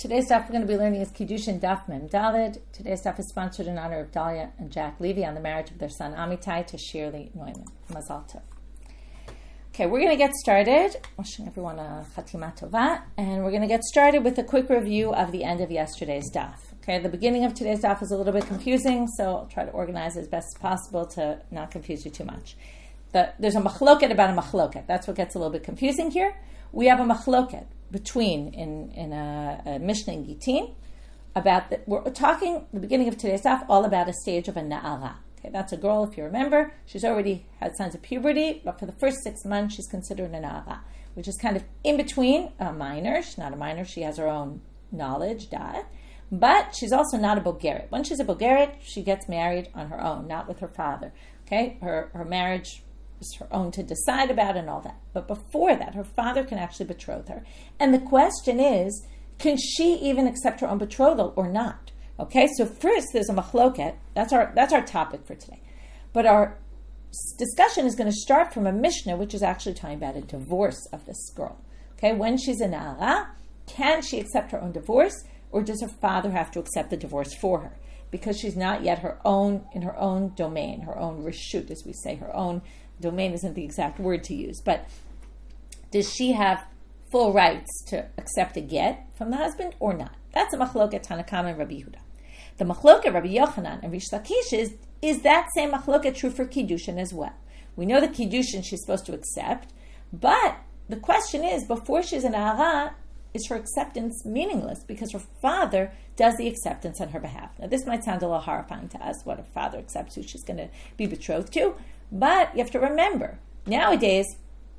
Today's daf we're going to be learning is Kiddushin Daf Mem Daled. Today's daf is sponsored in honor of Dahlia and Jack Levy on the marriage of their son Amitai to Shirley Neumann. Mazal tov. Okay, we're going to get started. Wishing everyone a Chatima Tova. And we're going to get started with a quick review of the end of yesterday's daf. Okay, the beginning of today's daf is a little bit confusing, so I'll try to organize it as best as possible to not confuse you too much. There's a machloket about a machloket. That's what gets a little bit confusing here. We have a machloket between in a Mishna in Gittin about we're talking the beginning of today's daf all about a stage of a naara. Okay, that's a girl, if you remember. She's already had signs of puberty, but for the first 6 months she's considered a naara, which is kind of in between a minor. She's not a minor; she has her own knowledge, da'at, but she's also not a bogeret. When she's a bogeret, she gets married on her own, not with her father. Okay, her marriage is her own to decide about and all that. But before that, her father can actually betroth her. And the question is, can she even accept her own betrothal or not? Okay, so first there's a machloket. That's our topic for today. But our discussion is going to start from a Mishnah, which is actually talking about a divorce of this girl. Okay, when she's a naara, can she accept her own divorce, or does her father have to accept the divorce for her? Because she's not yet in her own domain, her own reshut, as we say, her own domain isn't the exact word to use, but does she have full rights to accept a get from the husband or not? That's a machloket Tanakama and Rabbi Yehuda. The machloket Rabbi Yochanan and Reish Lakish is that same machloket true for Kiddushin as well. We know that Kiddushin she's supposed to accept, but the question is, before she's an naara, is her acceptance meaningless because her father does the acceptance on her behalf? Now, this might sound a little horrifying to us, what her father accepts who she's going to be betrothed to, but you have to remember, nowadays,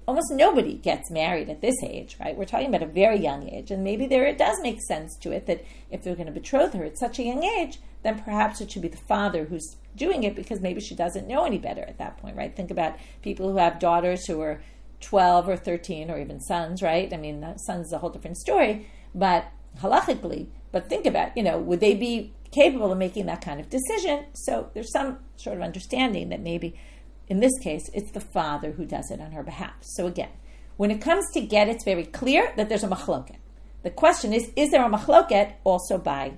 almost nobody gets married at this age, right? We're talking about a very young age, and maybe it does make sense to it that if they're going to betroth her at such a young age, then perhaps it should be the father who's doing it because maybe she doesn't know any better at that point, right? Think about people who have daughters who are 12 or 13 or even sons, right? I mean, sons is a whole different story, but halachically, but think about, would they be capable of making that kind of decision? So there's some sort of understanding that maybe in this case, it's the father who does it on her behalf. So again, when it comes to get, it's very clear that there's a machloket. The question is there a machloket also by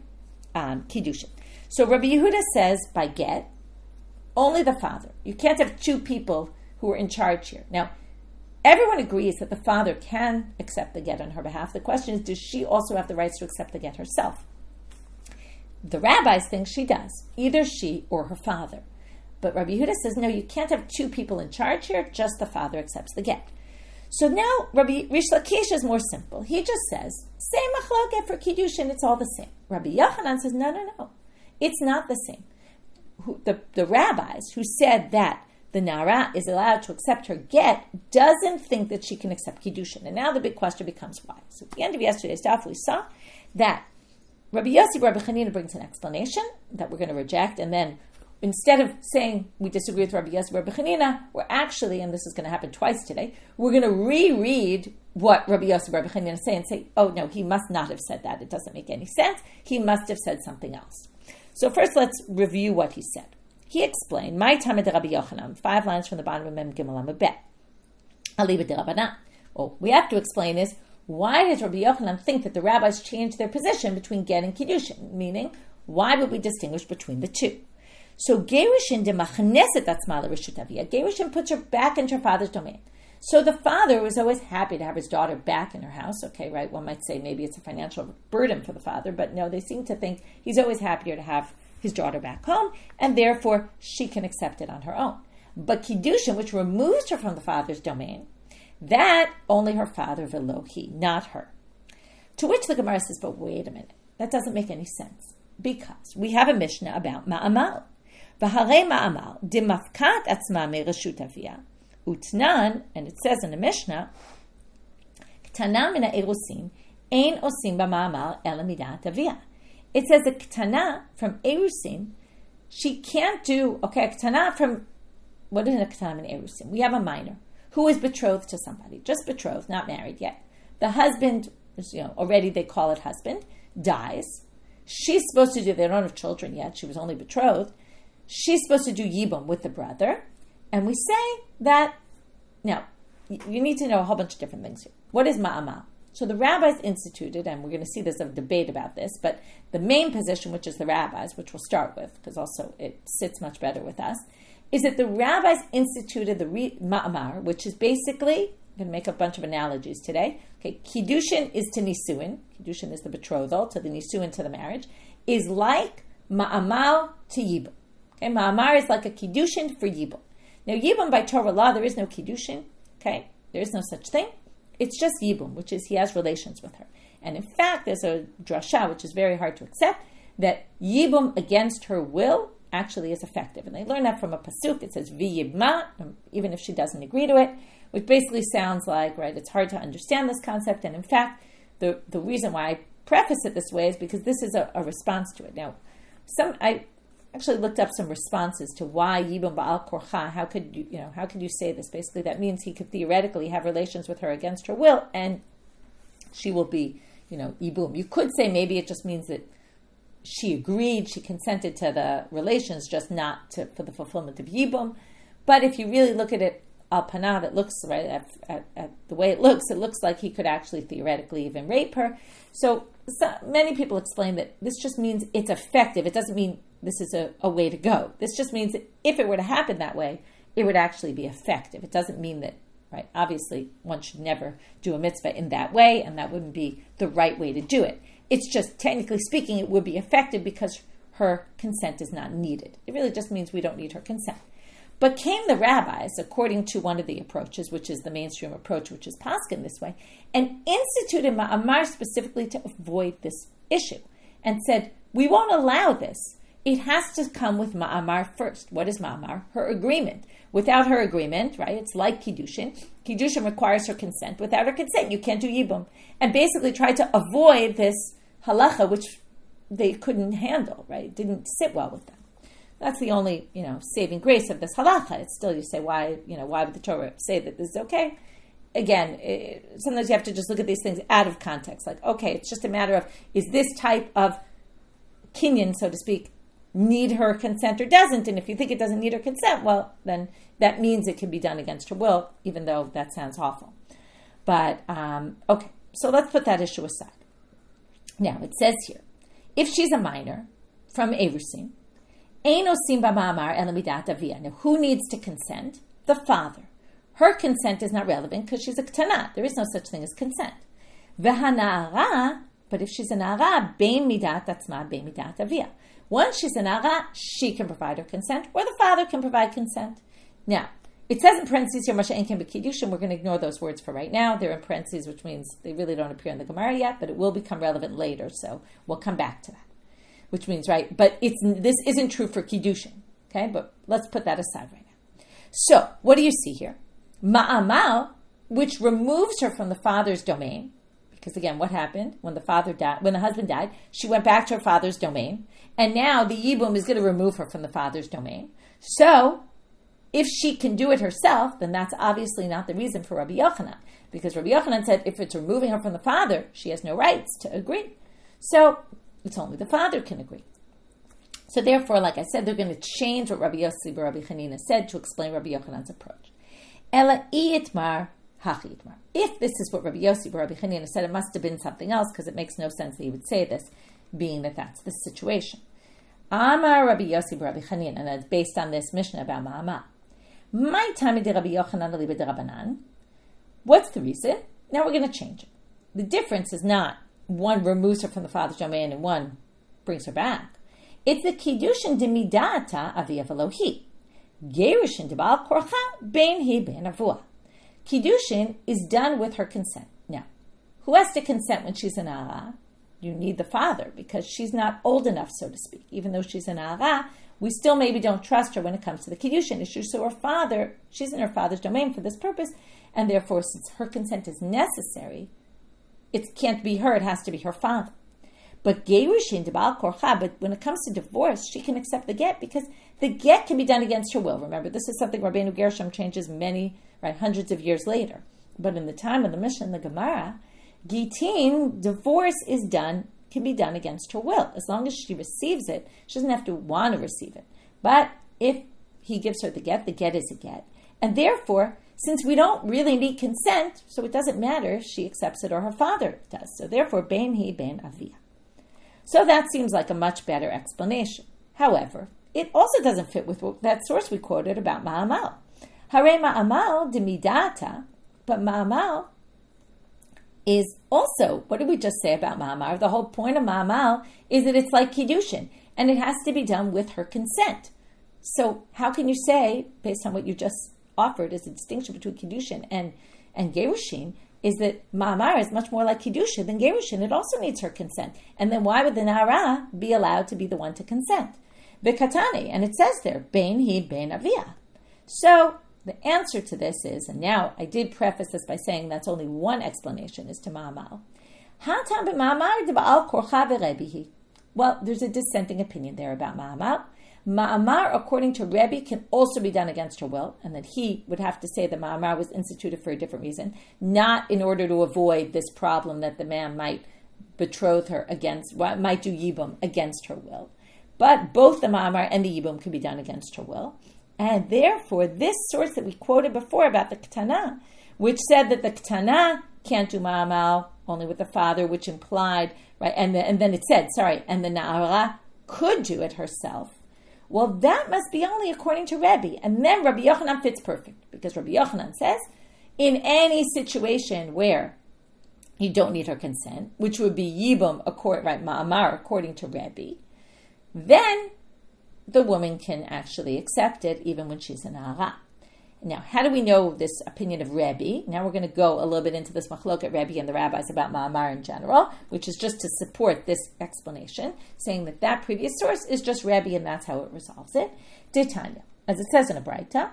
Kiddushin? So Rabbi Yehuda says by get, only the father. You can't have two people who are in charge here. Now, everyone agrees that the father can accept the get on her behalf. The question is, does she also have the rights to accept the get herself? The rabbis think she does, either she or her father. But Rabbi Yehuda says, no, you can't have two people in charge here, just the father accepts the get. So now Reish Lakish is more simple. He just says, same machloket for Kiddushin, it's all the same. Rabbi Yochanan says, no, it's not the same. The rabbis who said that the naara is allowed to accept her get doesn't think that she can accept Kiddushin. And now the big question becomes why. So at the end of yesterday's daf, we saw that Rabbi Yochanan brings an explanation that we're going to reject, and then instead of saying we disagree with Rabbi Yochanan, we're actually, and this is going to happen twice today, we're going to reread what Rabbi Yochanan say and say, oh no, he must not have said that. It doesn't make any sense. He must have said something else. So first let's review what he said. He explained, my time at Rabbi Yochanan, 5 lines from the bottom of Mem Gimel Amud Bet. Aliba de Rabbanan. What we have to explain is, why does Rabbi Yochanan think that the rabbis changed their position between get and Kiddushin? Meaning, why would we distinguish between the two? So Gerushin de machneset atzma l'reshut avia. Gerushin puts her back into her father's domain. So the father was always happy to have his daughter back in her house. Okay, right? One might say maybe it's a financial burden for the father, but no, they seem to think he's always happier to have his daughter back home, and therefore she can accept it on her own. But Kiddushin, which removes her from the father's domain, that only her father velo he, not her. To which the Gemara says, but wait a minute, that doesn't make any sense, because we have a Mishnah about maamar. V'harei maamar demafkat atzma mereshut avia utnan, and it says in the Mishnah, ktana mina erusin ein osim b'maamar ela midat avia. It says a ktana from erusin, she can't do, ktana from, what is a ktana min erusin? We have a minor who is betrothed to somebody, just betrothed, not married yet. The husband, already they call it husband, dies. She's supposed to do, they don't have children yet, she was only betrothed. She's supposed to do yibum with the brother. And we say that, now, you need to know a whole bunch of different things here. What is maamar? So the rabbis instituted, and we're going to see there's a debate about this, but the main position, which is the rabbis, which we'll start with, because also it sits much better with us, is that the rabbis instituted the maamar, which is basically, I'm going to make a bunch of analogies today. Okay, Kiddushin is to nisuin. Kiddushin is the betrothal, to the nisuin, to the marriage, is like maamar to yibum. Okay, maamar is like a Kiddushin for yibum. Now, yibum by Torah law, there is no Kiddushin. Okay, there is no such thing. It's just yibum, which is he has relations with her. And in fact, there's a drasha, which is very hard to accept, that yibum against her will actually is effective. And they learn that from a pasuk. It says v'yibma, even if she doesn't agree to it, which basically sounds like, right, it's hard to understand this concept. And in fact, the reason why I preface it this way is because this is a response to it. Now, I actually looked up some responses to why yibum ba'al korcha. How could you say this? Basically, that means he could theoretically have relations with her against her will, and she will be, yibum. You could say maybe it just means that she agreed, she consented to the relations, just not for the fulfillment of yibum. But if you really look at it al panav, it looks, right, at the way it looks like he could actually theoretically even rape her. So many people explain that this just means it's effective. It doesn't mean this is a way to go. This just means that if it were to happen that way, it would actually be effective. It doesn't mean that, right, obviously one should never do a mitzvah in that way, and that wouldn't be the right way to do it. It's just, technically speaking, it would be effective because her consent is not needed. It really just means we don't need her consent. But came the rabbis, according to one of the approaches, which is the mainstream approach, which is paskin this way, and instituted ma'amar specifically to avoid this issue, and said, we won't allow this. It has to come with ma'amar first. What is ma'amar? Her agreement. Without her agreement, right, it's like Kiddushin. Kiddushin requires her consent. Without her consent, you can't do yibum. And basically tried to avoid this halacha, which they couldn't handle, right? It didn't sit well with them. That's the only, saving grace of this halacha. It's still, you say, why would the Torah say that this is okay? Again, sometimes you have to just look at these things out of context. Like, okay, it's just a matter of, is this type of kinyan, so to speak, need her consent or doesn't? And if you think it doesn't need her consent, well, then that means it can be done against her will, even though that sounds awful. But, okay, so let's put that issue aside. Now, it says here, if she's a minor from Erusin, now, who needs to consent? The father. Her consent is not relevant because she's a k'tana. There is no such thing as consent. V'hanaara, but if she's a naara, bein midat atzma, bein midat avia. Once she's a naara, she can provide her consent, or the father can provide consent. Now, it says in parentheses here, Masha Enken b'Kiddushin. We're going to ignore those words for right now. They're in parentheses, which means they really don't appear in the Gemara yet, but it will become relevant later, so we'll come back to that. Which means, right, but this isn't true for Kiddushin, okay? But let's put that aside right now. So, what do you see here? Ma'amal, which removes her from the father's domain, because again, what happened when the husband died? She went back to her father's domain, and now the yibum is going to remove her from the father's domain. So, if she can do it herself, then that's obviously not the reason for Rabbi Yochanan, because Rabbi Yochanan said if it's removing her from the father, she has no rights to agree. So, it's only the father can agree. So therefore, like I said, they're going to change what Rabbi Yossi and Rabbi Chanina said to explain Rabbi Yochanan's approach. Ela itmar hachi itmar. If this is what Rabbi Yossi and Rabbi Chanina said, it must have been something else because it makes no sense that he would say this, being that that's the situation. Amar Rabbi Yossi and Rabbi Chanina, and it's based on this Mishnah about maamar. My time de Rabbi Yochanan li b'drabanan. What's the reason? Now we're going to change it. The difference is not one removes her from the father's domain and one brings her back. It's the Kiddushin de midata aviv Elohi. Gerushin de ba'al korcha bein hi bein avua. Kiddushin is done with her consent. Now, who has to consent when she's an naara? You need the father because she's not old enough, so to speak. Even though she's an naara, we still maybe don't trust her when it comes to the Kiddushin issue. So her father, she's in her father's domain for this purpose, and therefore, since her consent is necessary, it can't be her, it has to be her father. But Gerushin de ba'al korcha, but when it comes to divorce, she can accept the get because the get can be done against her will. Remember, this is something Rabbeinu Gershom changes hundreds of years later. But in the time of the Mishna and the Gemara, Gittin, divorce can be done against her will. As long as she receives it, she doesn't have to want to receive it. But if he gives her the get is a get. And therefore, Since we don't really need consent, so it doesn't matter if she accepts it or her father does. So therefore, bein hi bein avia. So that seems like a much better explanation. However, it also doesn't fit with that source we quoted about ma'amal. Hare ma'amal de midata, but ma'amal is also, what did we just say about ma'amar? The whole point of ma'amal is that it's like Kiddushin, and it has to be done with her consent. So how can you say, based on what you just offered as a distinction between Kiddushin and Gerushin, is that ma'amar is much more like Kiddushin than Gerushin. It also needs her consent. And then why would the naara be allowed to be the one to consent? V'katane, and it says there, bein hi bein avia. So the answer to this is, and now I did preface this by saying that's only one explanation as to ma'amal. Hatam b'ma'amar d'ba'al korcha v'rebihi. Well, there's a dissenting opinion there about ma'amal. Ma'amar, according to Rebbe, can also be done against her will, and that he would have to say that ma'amar was instituted for a different reason, not in order to avoid this problem that the man might betroth her against, might do yibum against her will. But both the ma'amar and the yibum can be done against her will. And therefore, this source that we quoted before about the ketana, which said that the ketana can't do ma'amal only with the father, which implied, right, and then it said, and the naara could do it herself. Well, that must be only according to Rebbe. And then Rabbi Yochanan fits perfect, because Rabbi Yochanan says, in any situation where you don't need her consent, which would be yibum, ma'amar, according to Rebbe, then the woman can actually accept it even when she's a naara. Now, how do we know this opinion of Rebbe? Now we're going to go a little bit into this machloket Rebbe and the rabbis about ma'amar in general, which is just to support this explanation, saying that previous source is just Rebbe and that's how it resolves it. Ditanya, as it says in a Braita,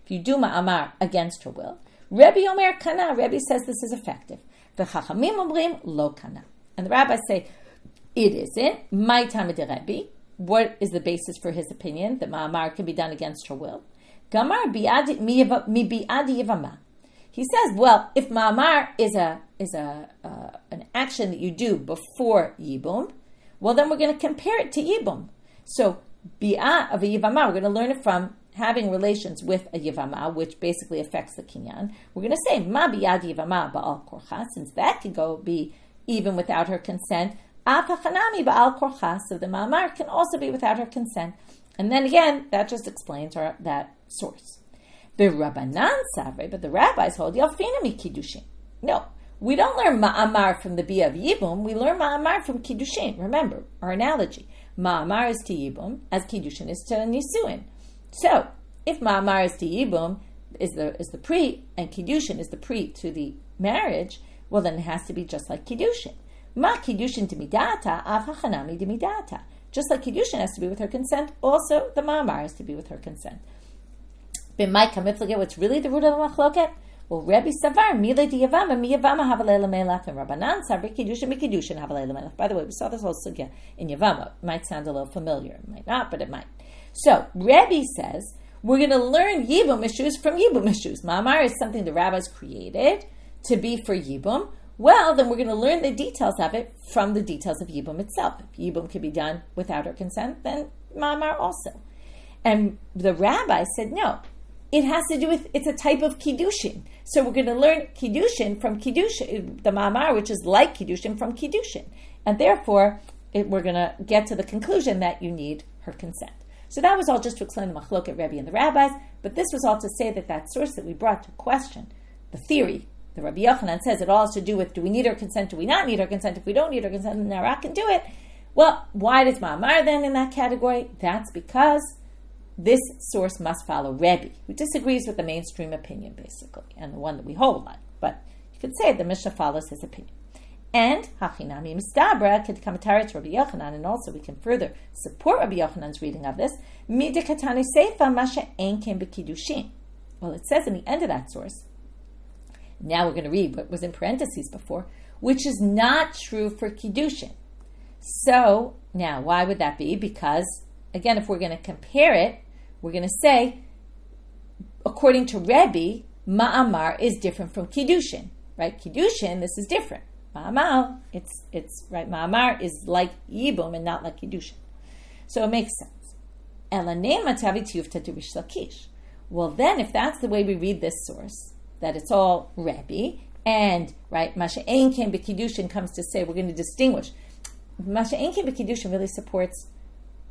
if you do ma'amar against her will, Rebbe Omer kana, Rebbe says this is effective. The Chachamim omrim lo kana. And the rabbis say, it isn't. My tamid Rebbe. What is the basis for his opinion that ma'amar can be done against her will? Gamar mi bi'adi yevama. He says, well, if ma'amar is an action that you do before yibum, well, then we're going to compare it to yibum. So bi'ah of a yevama, we're going to learn it from having relations with a yevama, which basically affects the kinyan. We're going to say ma bi'adi yevama ba'al korcha, since that can be even without her consent. Afachanami ba'al korcha, so the ma'amar can also be without her consent. And then again, that just explains that source. The Rabbanan savre, but the rabbis hold yalfina mi Kiddushin. No, we don't learn ma'amar from the bia of yibum. We learn ma'amar from Kiddushin. Remember our analogy: ma'amar is to yibum as Kiddushin is to nisuin. So if ma'amar is to yibum is the pre, and Kiddushin is the pre to the marriage, well then it has to be just like Kiddushin. Ma Kiddushin de midata, av hachanami de midata. Just like Kiddushin has to be with her consent, also the ma'amar has to be with her consent. B'may kamiflige, what's really the root of the machloket? Well, Rebbe savar mile de yevama mi yevama havalei lemelach, and Rabbanan savar Kiddushin mi Kiddushin havalei lemelach. By the way, we saw this whole sugya in yevama. It might sound a little familiar, it might not, but it might. So Rebbe says we're going to learn yibum issues from yibum issues. Ma'amar is something the rabbis created to be for yibum. Well, then we're going to learn the details of it from the details of yibum itself. If yibum can be done without her consent, then ma'amar also. And the rabbi said, no, it has to do with, it's a type of Kiddushin. So we're going to learn Kiddushin from Kiddushin, the ma'amar, which is like Kiddushin from Kiddushin. And therefore, we're going to get to the conclusion that you need her consent. So that was all just to explain the machloket Rebbe and the rabbis, but this was all to say that source that we brought to question, the theory, the Rabbi Yochanan says it all has to do with, do we need her consent, do we not need her consent? If we don't need her consent, then naara can do it. Well, why does ma'amar then in that category? That's because this source must follow Rebbe, who disagrees with the mainstream opinion, basically, and the one that we hold on. But you could say the Mishnah follows his opinion. And hachinami mistabra could come to Rabbi Yochanan, and also we can further support Rabbi Yochanan's reading of this. Midikatanu seifa masha ein kem b'kiddushin. Well, it says in the end of that source. Now we're going to read what was in parentheses before, which is not true for Kiddushin. So, now, why would that be? Because, again, if we're going to compare it, we're going to say, according to Rebbe, ma'amar is different from Kiddushin, right? Kiddushin, this is different. Ma'amar, it's right. Ma'amar is like yibum and not like Kiddushin. So it makes sense. Elanema tavi tiyufta to Reish Lakish. Well, then, if that's the way we read this source, that it's all Rebbe, and, right, Masha Einkin B'Kiddushin comes to say we're going to distinguish. Masha Einkin B'Kiddushin really supports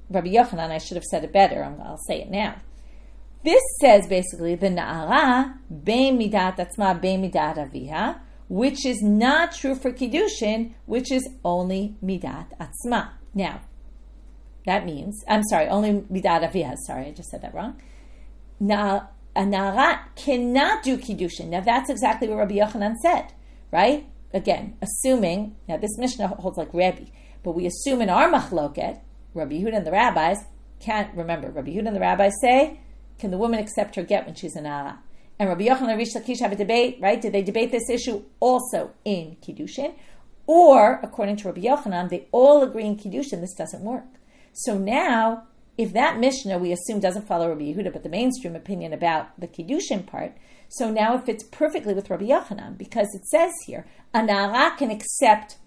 Rabbi Yochanan. I should have said it better. I'll say it now. This says basically the naara bein midat atzma bein midat aviha, which is not true for Kiddushin, which is only midat atzma. Now, that means, only midat aviha. Sorry, I just said that wrong. Now, a naara cannot do Kiddushin. Now, that's exactly what Rabbi Yochanan said, right? Again, assuming, now this Mishnah holds like Rebbe, but we assume in our machloket, Rabbi Yehuda and the rabbis can't, remember, Rabbi Yehuda and the rabbis say, can the woman accept her get when she's a naara? And Rabbi Yochanan and Reish Lakish have a debate, right? Did they debate this issue also in Kiddushin? Or, according to Rabbi Yochanan, they all agree in Kiddushin, this doesn't work. So now, if that Mishnah, we assume, doesn't follow Rabbi Yehuda, but the mainstream opinion about the Kiddushin part, so now it fits perfectly with Rabbi Yochanan, because it says here, a naara can accept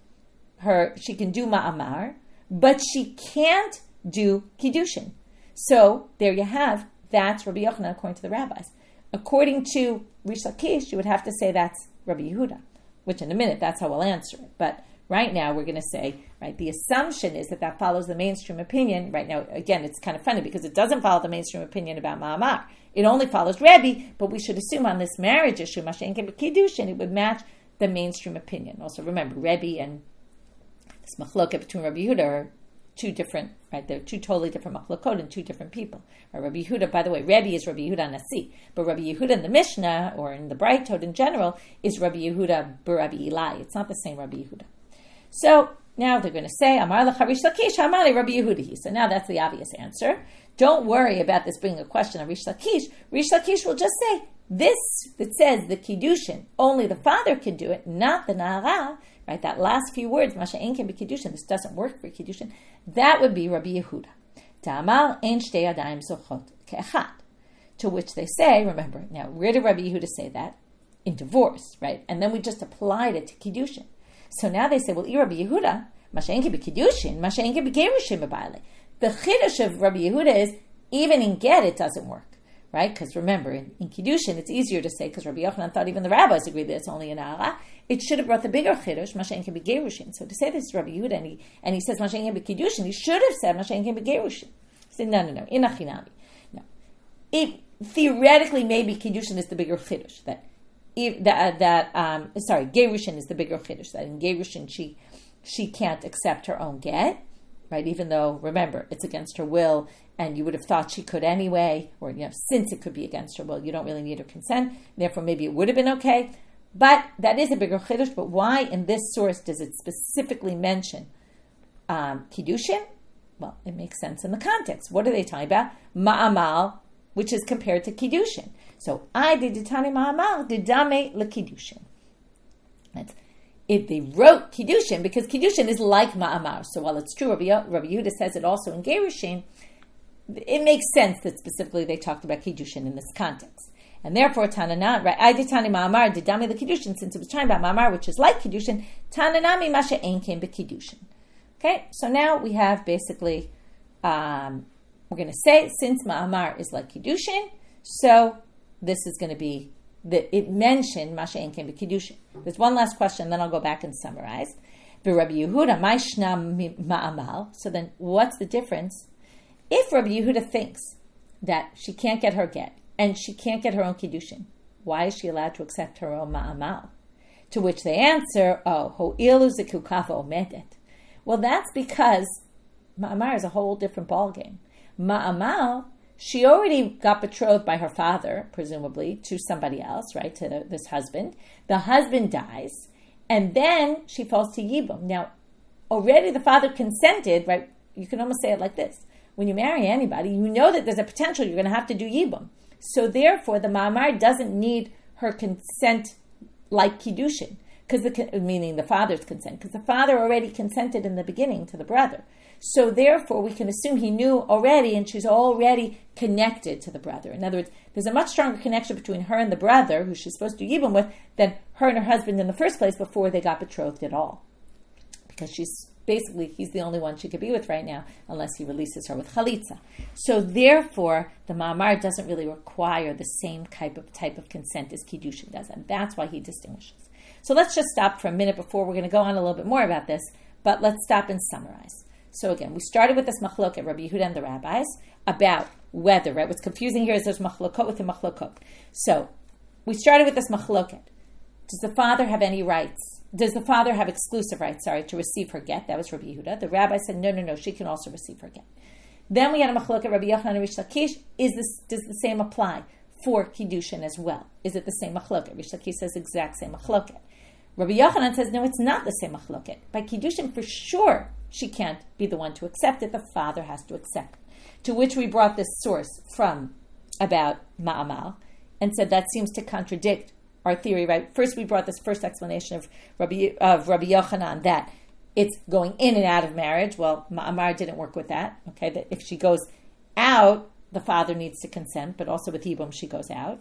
her, she can do maamar, but she can't do Kiddushin. So, there you have, that's Rabbi Yochanan according to the rabbis. According to Reish Lakish, you would have to say that's Rabbi Yehuda, which in a minute, that's how we'll answer it. But right now, we're going to say, right, the assumption is that follows the mainstream opinion. Right now, again, it's kind of funny because it doesn't follow the mainstream opinion about maamar. It only follows Rebbe, but we should assume on this marriage issue, Mashen Kiddushin, it would match the mainstream opinion. Also, remember, Rebbe and this machloket between Rabbi Yehuda are two different, right? They're two totally different machlokot and two different people. Right? Rabbi Yehuda, by the way, Rebbe is Rabbi Yehuda Nasi, but Rabbi Yehuda in the Mishnah or in the Beitot in general is Rabbi Yehuda Rabbi Eli. It's not the same Rabbi Yehuda. So now they're going to say, Amar lecha Reish Lakish, Amar Rabbi Yehuda. So now that's the obvious answer. Don't worry about this being a question of Reish Lakish. Reish Lakish will just say, this that says the Kiddushin, only the father can do it, not the naara, right? That last few words, Masha Einkin B'Kiddushin, this doesn't work for Kiddushin. That would be Rabbi Yehuda. Ta'amar ein shtei yadayim zochot ke'echad. To which they say, remember, now where did Rabbi Yehuda say that? In divorce, right? And then we just applied it to Kiddushin. So now they say, well, Rabbi Yehuda, Masha Einkin B'Kiddushin, Masha Einkin B'Gerushin B'Baile. The chiddush of Rabbi Yehuda is, even in get, it doesn't work. Right? Because remember, in Kiddushin, it's easier to say, because Rabbi Yochanan thought even the rabbis agreed that it's only an naara. It should have brought the bigger chiddush, Masha Einkin B'Gerushin. So to say this is Rabbi Yehuda, and he says Masha Einkin B'Kiddushin, he should have said Masha Einkin B'Gerushin. He said, no, inachinami. No. It theoretically, maybe Kiddushin is the bigger chiddush. Gerushin is the bigger chiddush. That in Gerushin, she can't accept her own get. Right, even though, remember, it's against her will, and you would have thought she could anyway, or since it could be against her will, you don't really need her consent. Therefore, maybe it would have been okay. But that is a bigger chiddush. But why in this source does it specifically mention Kiddushin? Well, it makes sense in the context. What are they talking about? Ma'amal, which is compared to Kiddushin. So, I did ditani ma'amal, didame leKiddushin. They wrote Kiddushin because Kiddushin is like Ma'amar. So while it's true, Rabbi Yehuda says it also in Gerushin, it makes sense that specifically they talked about Kiddushin in this context. And therefore, Tanana, right? I did Tani Ma'amar, did Dami the Kiddushin, since it was talking about Ma'amar, which is like Kiddushin, Tananami Masha Einkin B'Kiddushin. Okay, so now we have basically, we're going to say, since Ma'amar is like Kiddushin, so this is going to be it mentioned Masha Einkin B'Kiddushin. There's one last question, then I'll go back and summarize. Rabbi Yehuda, Mishna ma'amal. So then, what's the difference? If Rabbi Yehuda thinks that she can't get her get and she can't get her own Kiddushin, why is she allowed to accept her own ma'amal? To which they answer, ho'ilu zekukav omedet. Well, that's because ma'amar is a whole different ballgame. Ma'amal, she already got betrothed by her father, presumably, to somebody else, right, to this husband. The husband dies, and then she falls to Yibum. Now, already the father consented, right? You can almost say it like this. When you marry anybody, you know that there's a potential you're going to have to do Yibum. So therefore, the maamar doesn't need her consent like Kiddushin, meaning the father's consent, because the father already consented in the beginning to the brother. So therefore, we can assume he knew already, and she's already connected to the brother. In other words, there's a much stronger connection between her and the brother, who she's supposed to give him with, than her and her husband in the first place before they got betrothed at all. Because she's basically he's the only one she could be with right now unless he releases her with chalitza. So therefore, the maamar doesn't really require the same type of consent as Kiddushin does, and that's why he distinguishes. So let's just stop for a minute before we're going to go on a little bit more about this, but let's stop and summarize. So again, we started with this machloket, Rabbi Yehuda and the rabbis, about whether, right? What's confusing here is there's machlokot within machlokot. So we started with this machloket. Does the father have any rights? Does the father have exclusive rights, to receive her get? That was Rabbi Yehuda. The rabbi said, no, she can also receive her get. Then we had a machloket, Rabbi Yochanan and Reish Lakish. Does the same apply for Kiddushin as well? Is it the same machloket? Reish Lakish says exact same machloket. Rabbi Yochanan says, no, it's not the same machloket. By Kiddushin, for sure, she can't be the one to accept it. The father has to accept it. To which we brought this source from about maamar and said that seems to contradict our theory, right? First, we brought this first explanation of Rabbi Yochanan that it's going in and out of marriage. Well, maamar didn't work with that. Okay, that if she goes out, the father needs to consent, but also with yibum she goes out.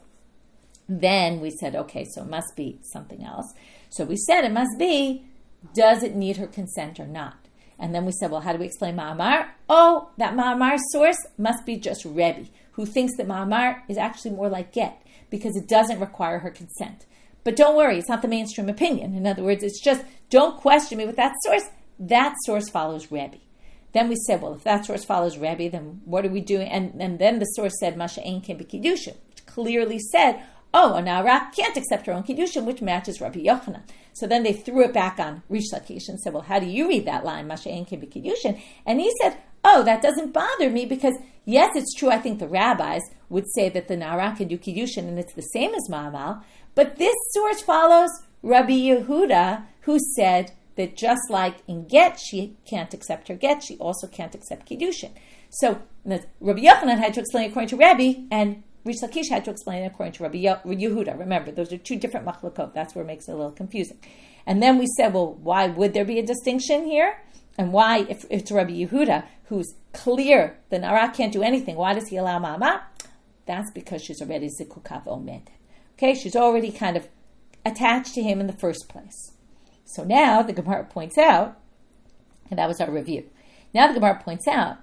Then we said, okay, so it must be something else. So we said it must be, does it need her consent or not? And then we said, well, how do we explain maamar? Oh, that maamar source must be just Rebbe, who thinks that maamar is actually more like get, because it doesn't require her consent. But don't worry, it's not the mainstream opinion. In other words, it's just, don't question me with that source. That source follows Rebbe. Then we said, well, if that source follows Rebbe, then what are we doing? And then the source said, Masha ein ken b'kiddushin, which clearly said, oh, a naara can't accept her own Kiddushin, which matches Rabbi Yochanan. So then they threw it back on Reish Lakish and said, well, how do you read that line, Masha ein ken b'kiddushin? And he said, oh, that doesn't bother me because, yes, it's true, I think the rabbis would say that the naara can do Kiddushin and it's the same as maamar, but this source follows Rabbi Yehuda, who said that just like in get, she can't accept her get, she also can't accept Kiddushin. So Rabbi Yochanan had to explain according to Rabbi, and Reish Lakish had to explain it according to Rabbi Yehuda. Remember, those are two different machlokot. That's where it makes it a little confusing. And then we said, well, why would there be a distinction here? And why, if it's Rabbi Yehuda, who's clear, the naara can't do anything, why does he allow maamar? That's because she's already zikukav omed. Okay, she's already kind of attached to him in the first place. So now the Gemara points out, and that was our review. Now the Gemara points out,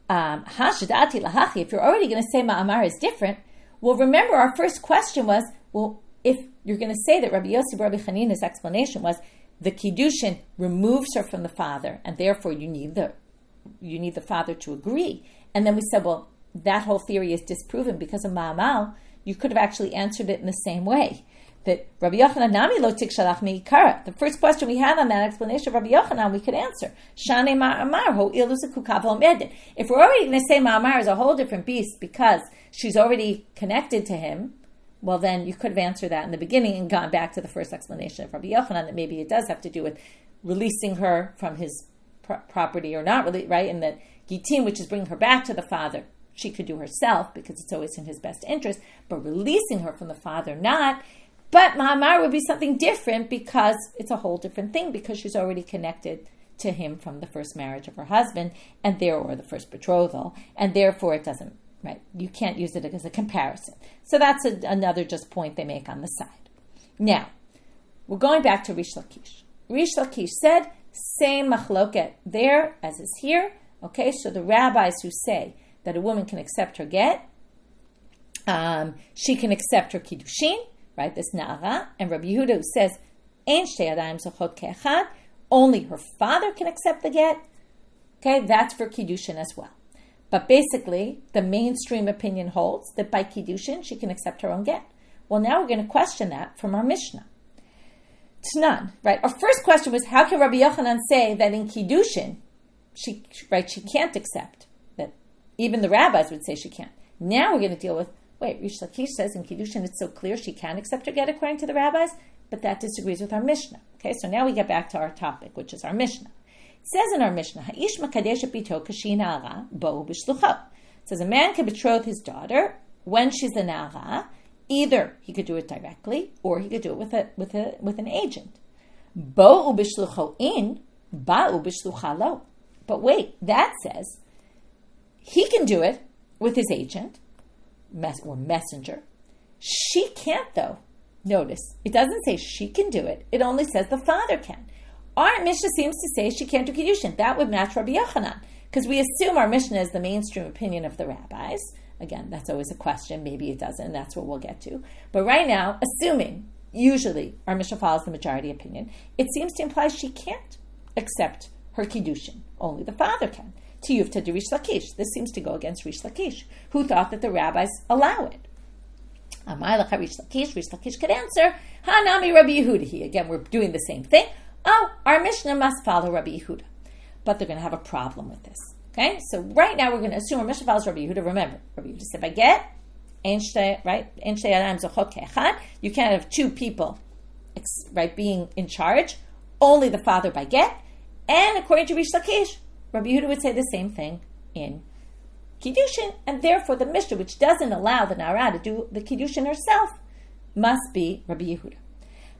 if you're already going to say maamar is different, well, remember our first question was, well, if you're going to say that Rabbi Yossi Rabbi Chanina's explanation was the Kiddushin removes her from the father, and therefore you need the father to agree. And then we said, well, that whole theory is disproven because of maamar. You could have actually answered it in the same way. That Rabbi Yochanan nami lo tikshalach meikara. The first question we had on that explanation of Rabbi Yochanan, we could answer. Shane ma'amar ho ilu zekukav omedin. If we're already going to say ma'amar is a whole different beast because she's already connected to him, well then you could have answered that in the beginning and gone back to the first explanation of Rabbi Yochanan that maybe it does have to do with releasing her from his property or not, really, right? And that Gittin, which is bringing her back to the father, she could do herself because it's always in his best interest, but releasing her from the father, not. But maamar would be something different because it's a whole different thing because she's already connected to him from the first marriage of her husband or the first betrothal, and therefore it doesn't, right? You can't use it as a comparison. So that's another just point they make on the side. Now, we're going back to Reish Lakish. Reish Lakish said, same machloket there as is here. Okay, so the rabbis who say that a woman can accept her get, she can accept her Kiddushin, right, this naara, and Rabbi Yehuda who says, Ein shtei yadayim zochot ke'echad, only her father can accept the get. Okay, that's for Kiddushin as well. But basically, the mainstream opinion holds that by Kiddushin, she can accept her own get. Well, now we're going to question that from our Mishnah. T'nan, right? Our first question was, how can Rabbi Yochanan say that in Kiddushin, she can't accept? That even the rabbis would say she can't. Now we're going to deal with, wait, Reish Lakish says in Kiddushin it's so clear she can accept her get according to the rabbis, but that disagrees with our Mishnah. Okay, so now we get back to our topic, which is our Mishnah. It says in our Mishnah, Ha'ish makadesh bito kashi naara bo'u b'shlucho. It says a man can betroth his daughter when she's a naara. Either he could do it directly, or he could do it with an agent. Bo'u b'shlucho in, ba'u b'shlucha lo. But wait, that says he can do it with his agent or messenger. She can't, though. Notice, it doesn't say she can do it. It only says the father can. Our Mishnah seems to say she can't do Kiddushin. That would match Rabbi Yochanan, because we assume our Mishnah is the mainstream opinion of the rabbis. Again, that's always a question. Maybe it doesn't. That's what we'll get to. But right now, assuming usually our Mishnah follows the majority opinion, it seems to imply she can't accept her Kiddushin. Only the father can. Tiyuvta de Reish Lakish. This seems to go against Reish Lakish, who thought that the rabbis allow it. Amar lecha Reish Lakish could answer, Hanami Rabbi Yehuda. Again, we're doing the same thing. Oh, our Mishnah must follow Rabbi Yehuda. But they're going to have a problem with this. Okay? So right now we're going to assume our Mishnah follows Rabbi Yehuda. Remember, Rabbi Yehuda said, right? You can't have two people, right, being in charge. Only the father by get. And according to Reish Lakish, Rabbi Yehuda would say the same thing in Kiddushin. And therefore the Mishnah, which doesn't allow the naara to do the Kiddushin herself, must be Rabbi Yehuda.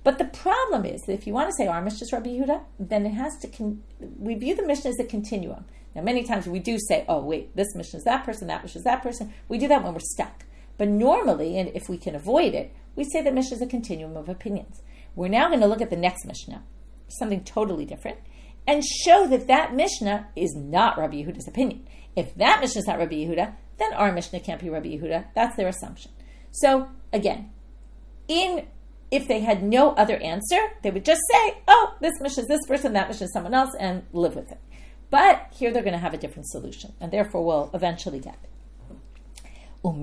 But the problem is that if you want to say our Mishnah is Rabbi Yehuda, then it has to, we view the Mishnah as a continuum. Now many times we do say, oh wait, this Mishnah is that person, that Mishnah is that person. We do that when we're stuck. But normally, and if we can avoid it, we say that Mishnah is a continuum of opinions. We're now going to look at the next Mishnah, something totally different, and show that that Mishnah is not Rabbi Yehuda's opinion. If that Mishnah is not Rabbi Yehuda, then our Mishnah can't be Rabbi Yehuda. That's their assumption. So again, if they had no other answer, they would just say, oh, this Mishnah is this person, that Mishnah is someone else, and live with it. But here they're going to have a different solution, and therefore we'll eventually get it. Can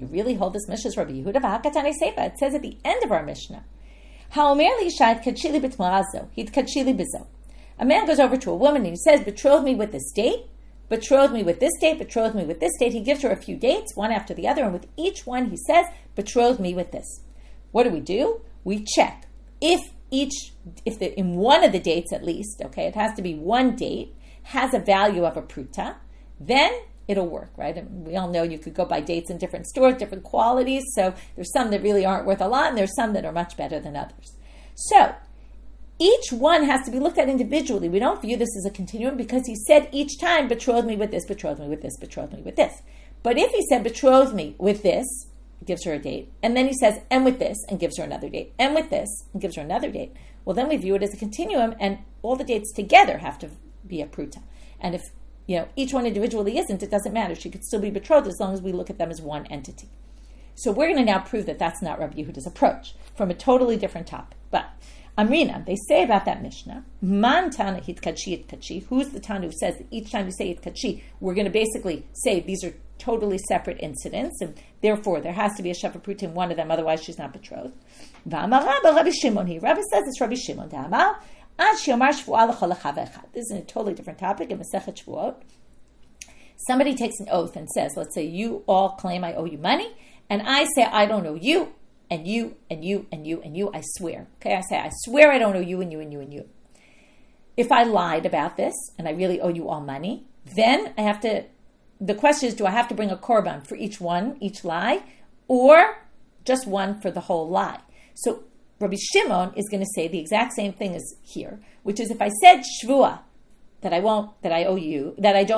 you really hold this Mishnah as Rabbi Yehuda? It says at the end of our Mishnah, a man goes over to a woman and he says, betroth me with this date, betroth me with this date, betroth me with this date. He gives her a few dates, one after the other, and with each one he says, betroth me with this. What do? We check. If in one of the dates at least, okay, it has to be one date, has a value of a pruta, then it'll work, right? And we all know you could go buy dates in different stores, different qualities, so there's some that really aren't worth a lot, and there's some that are much better than others. So, each one has to be looked at individually. We don't view this as a continuum because he said each time, betroth me with this, betroth me with this, betroth me with this. But if he said, betroth me with this, gives her a date, and then he says, and with this, and gives her another date, and with this, and gives her another date, well, then we view it as a continuum, and all the dates together have to be a pruta. And if each one individually isn't, it doesn't matter. She could still be betrothed as long as we look at them as one entity. So we're going to now prove that that's not Rabbi Yehuda's approach from a totally different topic. But Amrina, they say about that Mishnah, Man Tana Hitkatshi Hitkatshi. Who's the Tana who says that each time you say Hitkatshi, we're going to basically say these are totally separate incidents, and therefore there has to be a shefa pruta in one of them, otherwise she's not betrothed. Rabbi Shimon. Rabbi says it's Rabbi Shimon. This is a totally different topic in Masechet Shvuot. Somebody takes an oath and says, let's say you all claim I owe you money, and I say I don't owe you, and you, and you, and you, and you, I swear. Okay, I say I swear I don't owe you, and you, and you, and you. If I lied about this, and I really owe you all money, then I have to, the question is, do I have to bring a korban for each lie, or just one for the whole lie? So Rabbi Shimon is going to say the exact same thing as here, which is if I said shvua, that I don't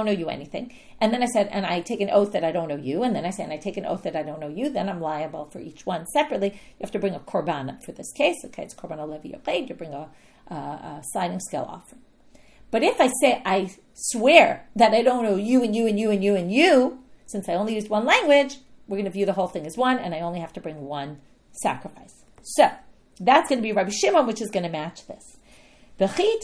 owe you anything, and then I said, and I take an oath that I don't owe you, and then I say, and I take an oath that I don't owe you, then I'm liable for each one separately. You have to bring a korban for this case. Okay, it's korban levi yochid. You bring a sliding scale offering. But if I say, I swear that I don't owe you, and you, and you, and you, and you, since I only used one language, we're going to view the whole thing as one, and I only have to bring one sacrifice. So that's going to be Rabbi Shimon, which is going to match this. Okay,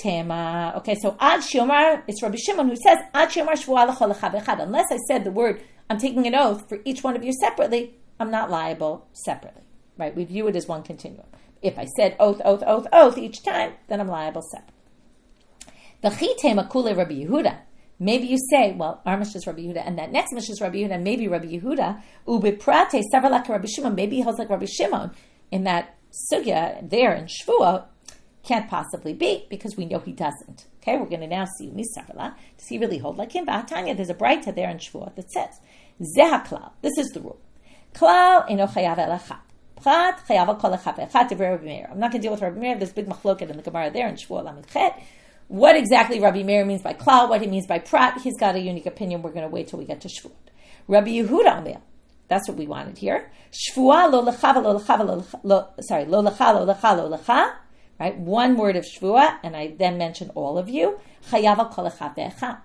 so Ad Shiomar, it's Rabbi Shimon who says, Ad Shiomar Shvuah l'chol echad v'echad. Unless I said the word, I'm taking an oath for each one of you separately, I'm not liable separately. Right? We view it as one continuum. If I said oath, oath, oath, oath each time, then I'm liable separately. V'chitema kule Rabbi Yehuda. Maybe you say, well, our Mishnah is Rabbi Yehuda, and that next Mishnah is Rabbi Yehuda, and maybe Rabbi Yehuda, ubiprate savar Rabbi Shimon. Maybe he holds like Rabbi Shimon in that sugya there in Shvuah. Can't possibly be, because we know he doesn't. Okay, we're going to now see Misarla. Does he really hold like him? V'atanya, there's a breita there in Shvuah that says, Zeh klal. This is the rule. Klal eno chayav el echad. Prat chayav kol echad ve'echad divrei Rabbi Meir. I'm not going to deal with Rabbi Meir. There's big machloket in the Gemara there in Shvuah Lamed Chet. What exactly Rabbi Meir means by klal, what he means by prat, he's got a unique opinion. We're going to wait till we get to Shvuah. Rabbi Yehuda Amel. That's what we wanted here. Shvuah lo lecha lo lecha lo lecha lo lecha lo lecha. right? One word of shvua, and I then mention all of you. Chayav al kol echad ve'echad.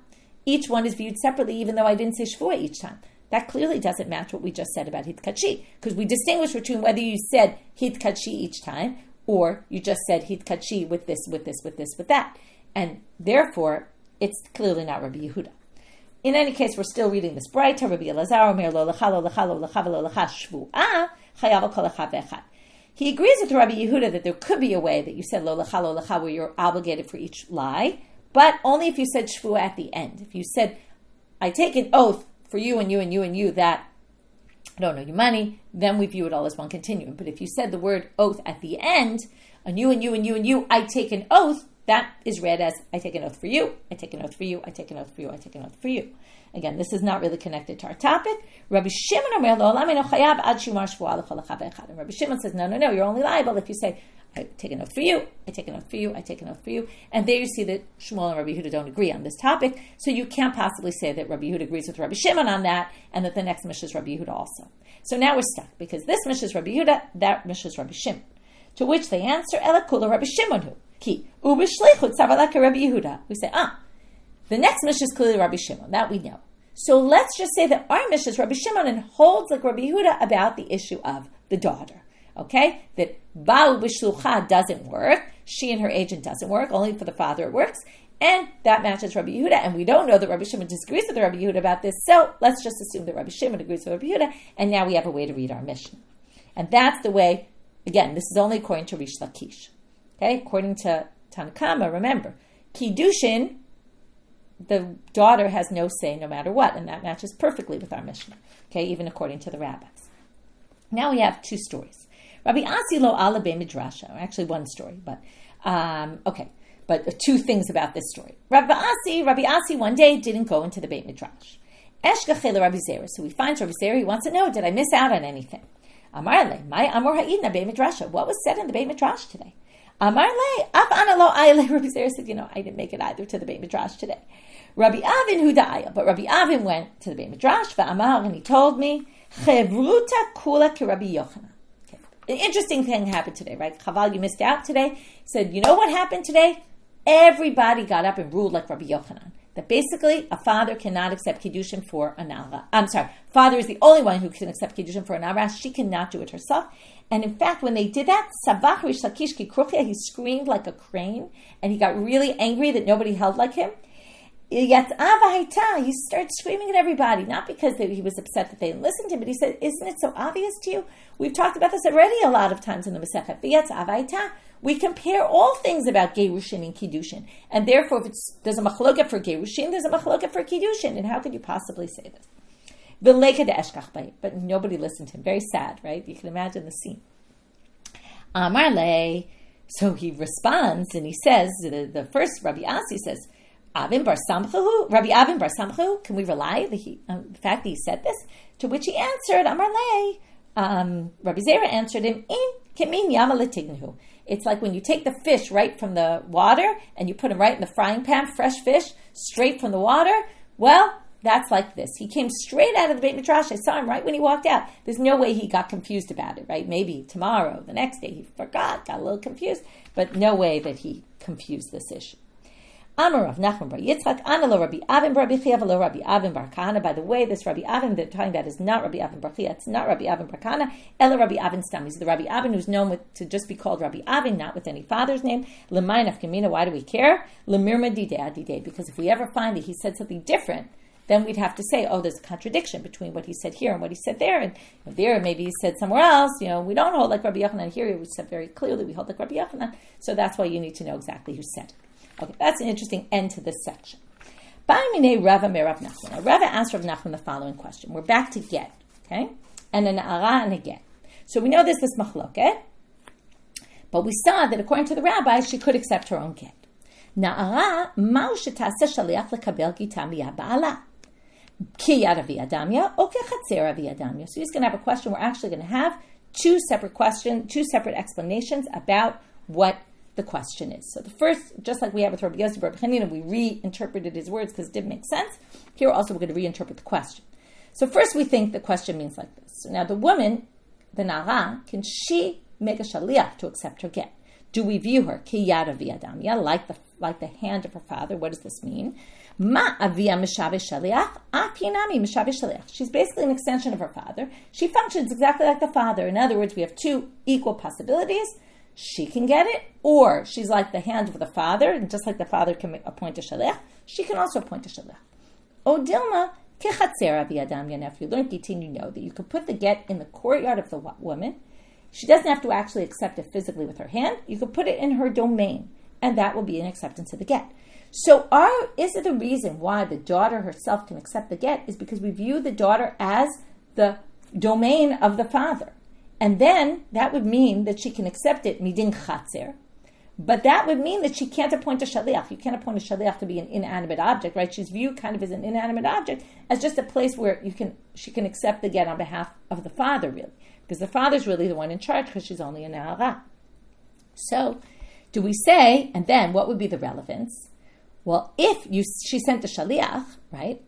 Each one is viewed separately, even though I didn't say shvua each time. That clearly doesn't match what we just said about hitkatshi, because we distinguish between whether you said hitkatshi each time, or you just said hitkatshi with this, with this, with this, with that. And therefore, it's clearly not Rabbi Yehuda. In any case, we're still reading this Braita. Rabbi Elazar Omer lo lecha lo lecha lo lecha lo lecha shvuah chayav al kol echad ve'echad. He agrees with Rabbi Yehuda that there could be a way that you said lo lecha where you're obligated for each lie, but only if you said shvuah at the end. If you said, I take an oath for you and you and you and you that I don't owe you money, then we view it all as one continuum. But if you said the word oath at the end, on you and you and you and you, I take an oath, that is read as, I take an oath for you, I take an oath for you, I take an oath for you, I take an oath for you. Again, this is not really connected to our topic. Rabbi Shimon Omer lo olam eino chayav ad shimar shvuah l'chol echad ve'echad. And Rabbi Shimon says, no, you're only liable if you say, I take an oath for you, I take an oath for you, I take an oath for you. And there you see that Shmuel and Rabbi Yehuda don't agree on this topic, so you can't possibly say that Rabbi Yehuda agrees with Rabbi Shimon on that, and that the next Mishnah is Rabbi Yehuda also. So now we're stuck, because this Mishnah is Rabbi Yehuda, that Mishnah is Rabbi Shimon. To which they answer, Ela kula Rabbi Shimon hu. Ki, ubishleichut savalaka Rabbi Yehuda. We say, the next Mishnah is clearly Rabbi Shimon, that we know. So let's just say that our Mishnah is Rabbi Shimon and holds like Rabbi Yehuda about the issue of the daughter. Okay? That Ba'u b'shlucha doesn't work, she and her agent doesn't work, only for the father it works, and that matches Rabbi Yehuda, and we don't know that Rabbi Shimon disagrees with Rabbi Yehuda about this, so let's just assume that Rabbi Shimon agrees with Rabbi Yehuda, and now we have a way to read our Mishnah. And that's the way, again, this is only according to Reish Lakish. Okay? According to Tanakama, remember, Kiddushin, the daughter has no say no matter what, and that matches perfectly with our Mishnah, okay, even according to the rabbis. Now we have two stories. Rabbi Asi lo ala beit midrash, actually one story, but two things about this story. Rabbi Asi one day didn't go into the beit midrash. Eshkachel Rabbi Zera, so he finds Rabbi Zera, he wants to know, did I miss out on anything? Amar le, my amor ha'idna beit midrash, what was said in the beit midrash today? Amar le, af ana lo ayle, Rabbi Zera said, I didn't make it either to the beit midrash today. Rabbi Avin huda'aya, but Rabbi Avin went to the beit midrash, va'amar, and he told me, chevruta kula ki Rabbi Yochanan. An interesting thing happened today, right? Chaval, you missed out today. He said, you know what happened today? Everybody got up and ruled like Rabbi Yochanan. That basically, a father cannot accept Kiddushin for a naara. Father is the only one who can accept Kiddushin for a naara. She cannot do it herself. And in fact, when they did that, Savach Reish Lakish ki kruchia, he screamed like a crane, and he got really angry that nobody held like him. He started screaming at everybody, not because he was upset that they didn't listen to him, but he said, isn't it so obvious to you? We've talked about this already a lot of times in the Masechet. We compare all things about Gerushin and Kiddushin, and therefore if there's a machloket for Gerushin, there's a machloket for Kiddushin, and how could you possibly say this? But nobody listened to him. Very sad, right? You can imagine the scene. Amarle, so he responds, and he says, the first Rabbi Asi says, Rabbi Avin bar Samchu, can we rely on the fact that he said this? To which he answered, Amarle, Rabbi Zera answered him, it's like when you take the fish right from the water and you put him right in the frying pan, fresh fish, straight from the water. Well, that's like this. He came straight out of the beit midrash. I saw him right when he walked out. There's no way he got confused about it, right? Maybe tomorrow, the next day, he forgot, got a little confused, but no way that he confused this issue. Amar Rav Nachman bar Yitzchak, Ana lo Rabbi Avin bar Bichia v'lo Rabbi Avin bar Kahana. By the way, this Rabbi Avin they're talking about is not Rabbi Avin bar Chia. It's not Rabbi Avin bar Kahana. Ela Rabbi Avin stam. He's the Rabbi Avin who's known to just be called Rabbi Avin, not with any father's name. L'mayin afkamina. Why do we care? L'mirma didei adidei. Because if we ever find that he said something different, then we'd have to say, there's a contradiction between what he said here and what he said there. And there, maybe he said somewhere else, we don't hold like Rabbi Yochanan. Here, we said very clearly we hold like Rabbi Yochanan. So that's why you need to know exactly who said it. Okay, that's an interesting end to this section. Rava asked Rav Nachman the following question. We're back to get, okay? And a naara and a get. So we know there's this machloket, but we saw that according to the rabbis, she could accept her own get. Naara, ma'u shetase shaliach lekabel gita miyad ba'ala. Ki yad avi adamya, o kechatzer avi adamya. So he's going to have a question. We're actually going to have two separate explanations about what the question is. So the first, just like we have with Rabbi Yosef Rabbi Chanina, we reinterpreted his words because it didn't make sense. Here also we're going to reinterpret the question. So first we think the question means like this. So now the woman, the naara, can she make a shaliach to accept her get? Do we view her kiyad aviyadamya, like the hand of her father? What does this mean? Ma avia mishavish shaliach, afinami mishavish shaliach. She's basically an extension of her father. She functions exactly like the father. In other words, we have two equal possibilities. She can get it, or she's like the hand of the father, and just like the father can appoint a shaliach, she can also appoint a shaliach. O Dilma kechatzer aviyadamya. Now, if you learn Gittin, you know that you can put the get in the courtyard of the woman. She doesn't have to actually accept it physically with her hand. You can put it in her domain, and that will be an acceptance of the get. So is it the reason why the daughter herself can accept the get is because we view the daughter as the domain of the father. And then that would mean that she can accept it midin chatzer. But that would mean that she can't appoint a shaliach. You can't appoint a shaliach to be an inanimate object, right? She's viewed kind of as an inanimate object, as just a place where she can accept the get on behalf of the father, really. Because the father's really the one in charge because she's only a naara. So, do we say, and then what would be the relevance? Well, if she sent a shaliach, right?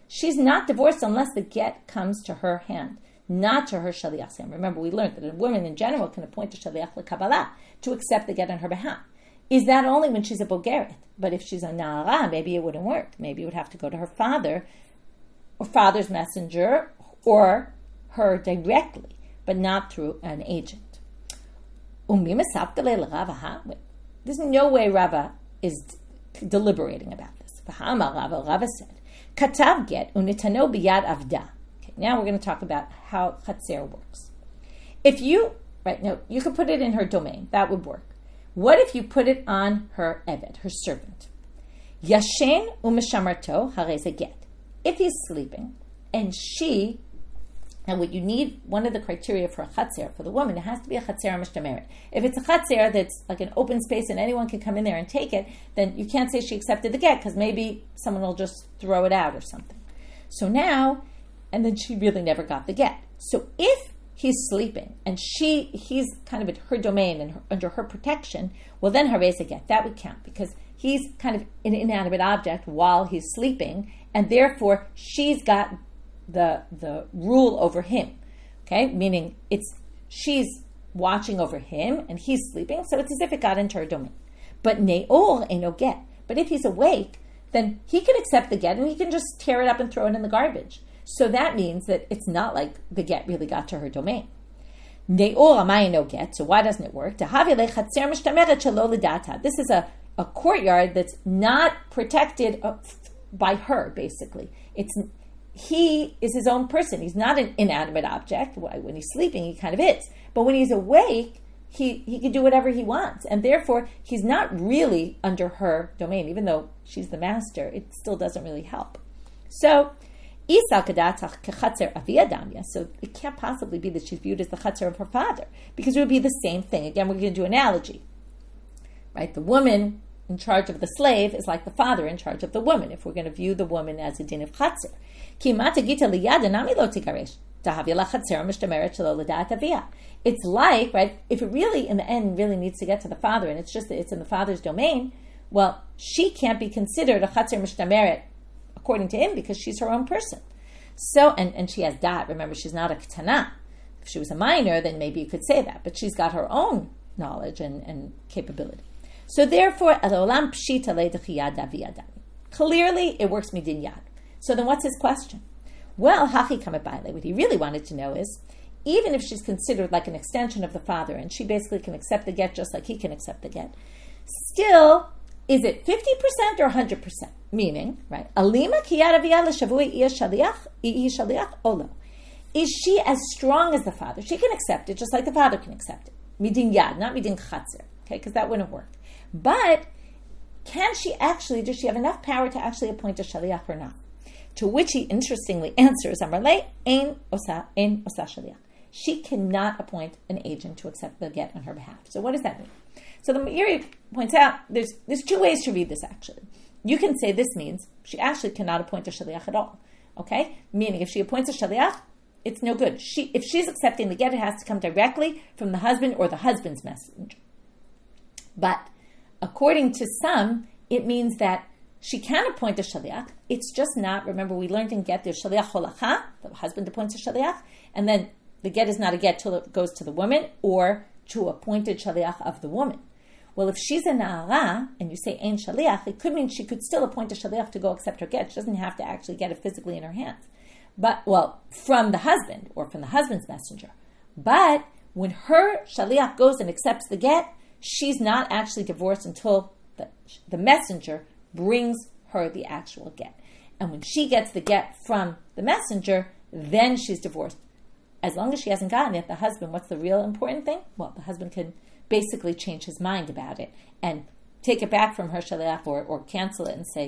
She's not divorced unless the get comes to her hand, not to her shaliach's hand. Remember, we learned that a woman in general can appoint a shaliach l'kabbalah to accept the get on her behalf. Is that only when she's a bogeret? But if she's a naara, maybe it wouldn't work. Maybe it would have to go to her father, or father's messenger, or her directly, but not through an agent. There's no way Rava is deliberating about this. Rava said, Katav get unitano biyad avda. Okay, now we're going to talk about how chatzer works. If you could put it in her domain. That would work. What if you put it on her eved, her servant? Yashen u'mishamarto hareze get. If he's sleeping, and what you need, one of the criteria for a chatzer, for the woman, it has to be a chatzer mishnameret. If it's a chatzer that's like an open space and anyone can come in there and take it, then you can't say she accepted the get, because maybe someone will just throw it out or something. So now, and then she really never got the get. So if he's sleeping and he's kind of at her domain and under her protection, well then harez a get. That would count, because he's kind of an inanimate object while he's sleeping, and therefore she's got the rule over him, okay? Meaning she's watching over him and he's sleeping, so it's as if it got into her domain. But ne'or ain't no get. But if he's awake, then he can accept the get and he can just tear it up and throw it in the garbage. So that means that it's not like the get really got to her domain. Ne'or amay no get. So why doesn't it work? This is a courtyard that's not protected by her, basically. He is his own person. He's not an inanimate object. When he's sleeping, he kind of is. But when he's awake, he can do whatever he wants. And therefore, he's not really under her domain. Even though she's the master, it still doesn't really help. So, so it can't possibly be that she's viewed as the chatzer of her father, because it would be the same thing. Again, we're going to do analogy. Right? The woman in charge of the slave is like the father in charge of the woman, if we're going to view the woman as a din of chatzer. It's like, right, if it really, in the end, really needs to get to the father, and it's just that it's in the father's domain, well, she can't be considered a chatzer mishtameret according to him, because she's her own person. So, and she has dat. Remember, she's not a ketana. If she was a minor, then maybe you could say that, but she's got her own knowledge and capability. So therefore, clearly it works midin yad. So then what's his question? Well, hachi kamet baile. What he really wanted to know is, even if she's considered like an extension of the father, and she basically can accept the get just like he can accept the get, still, is it 50% or 100%? Meaning, right, alima kiyad aviyah l'shavui iya shaliach olo. Is she as strong as the father? She can accept it just like the father can accept it. Midin yad, not midin chatzer, okay, because that wouldn't work. But does she have enough power to actually appoint a shaliach or not? To which he interestingly answers, Amarle, ein osa shaliach. She cannot appoint an agent to accept the get on her behalf. So what does that mean? So the Meiri points out, there's two ways to read this actually. You can say this means she actually cannot appoint a shaliach at all. Okay? Meaning if she appoints a shaliach, it's no good. If she's accepting the get, it has to come directly from the husband or the husband's messenger. But according to some, it means that she can appoint a shaliach. It's just not, remember we learned in get, there's shaliach holacha, the husband appoints a shaliach, and then the get is not a get till it goes to the woman, or to appointed shaliach of the woman. Well, if she's a naara, and you say ein shaliach, it could mean she could still appoint a shaliach to go accept her get. She doesn't have to actually get it physically in her hands. From the husband, or from the husband's messenger. But when her shaliach goes and accepts the get, she's not actually divorced until the messenger brings her the actual get. And when she gets the get from the messenger, then she's divorced. As long as she hasn't gotten it, the husband, what's the real important thing? Well, the husband can basically change his mind about it and take it back from her shaliach or cancel it and say,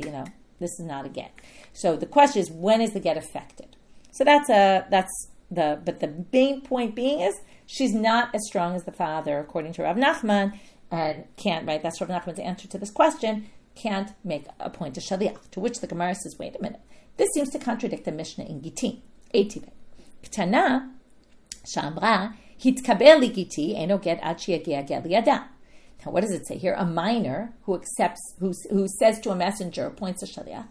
this is not a get. So the question is, when is the get effected? So but the main point being is she's not as strong as the father, according to Rav Nachman, and can't, right? That's Rav Nachman's answer to this question, can't appoint a shaliach. To which the Gemara says, wait a minute, this seems to contradict the Mishnah in Gittin, 80. Ktana, Shambra, hitkabel li Gitti, eno get ad sheyagia get liyada. Now, what does it say here? A minor who says to a messenger, appoints a shaliach,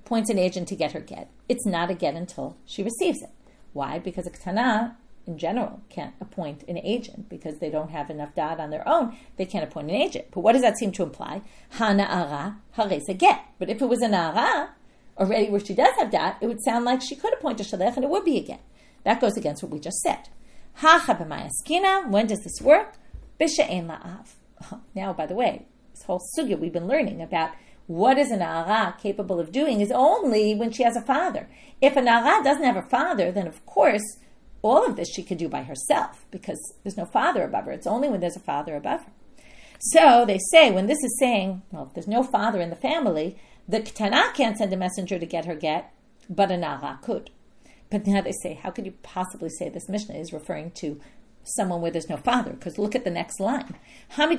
appoints an agent to get her get. It's not a get until she receives it. Why? Because a ktana, in general, can't appoint an agent because they don't have enough dad on their own. They can't appoint an agent. But what does that seem to imply? Ha naara hares a get. But if it was a naara, already where she does have dad, it would sound like she could appoint a shaliach and it would be a get. That goes against what we just said. Ha b'mayaskina. When does this work? B'she'en la'av. Now, by the way, this whole sugya we've been learning about what is a naara capable of doing is only when she has a father. If a naara doesn't have a father, then of course all of this she could do by herself because there's no father above her. It's only when there's a father above her. So they say, when this is saying, well, if there's no father in the family, the ktana can't send a messenger to get her get, but a naara could. But now they say, how could you possibly say this Mishnah is referring to someone where there's no father? Because look at the next line. But if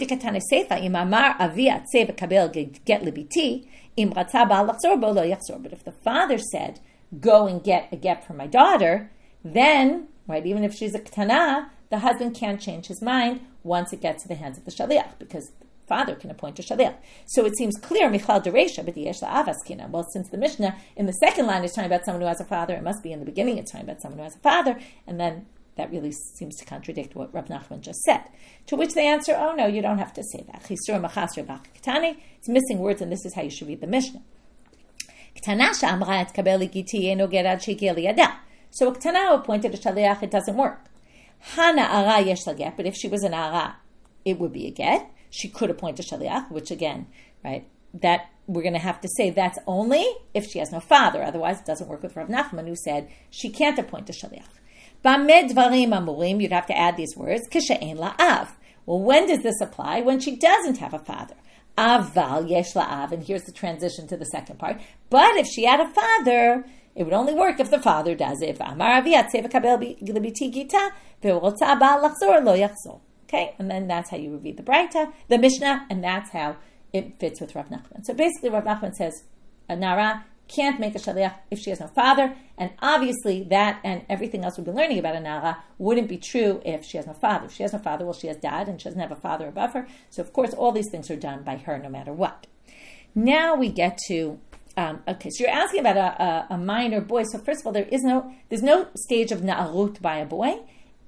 the father said, go and get a get for my daughter, then, right, even if she's a ktana, the husband can't change his mind once it gets to the hands of the shaliach, because the father can appoint a shaliach. So it seems clear, Michal Deresha, but yesh la'avaskina. Well, since the Mishnah in the second line is talking about someone who has a father, it must be in the beginning it's talking about someone who has a father, and then that really seems to contradict what Rav Nachman just said. To which they answer, oh no, you don't have to say that. It's missing words, and this is how you should read the Mishnah. So a ktana appointed a shaliach, it doesn't work. Naara yesh get, but if she was an naara, it would be a get. She could appoint a shaliach, which again, right, that we're going to have to say that's only if she has no father. Otherwise, it doesn't work with Rav Nachman, who said she can't appoint a shaliach. B'ameh dvarim amurim, you'd have to add these words, k'she'en la'av. Well, when does this apply? When she doesn't have a father. Aval yesh la'av, and here's the transition to the second part. But if she had a father, it would only work if the father does it. Okay, and then that's how you read the Mishnah, and that's how it fits with Rav Nachman. So basically, Rav Nachman says a naara can't make a shaliach if she has no father, and obviously that and everything else we've been learning about a naara wouldn't be true if she has no father. If she has no father, well, she has dad, and she doesn't have a father above her. So of course, all these things are done by her, no matter what. Now we get to okay. So you're asking about a minor boy. So first of all, there's no stage of na'arut by a boy,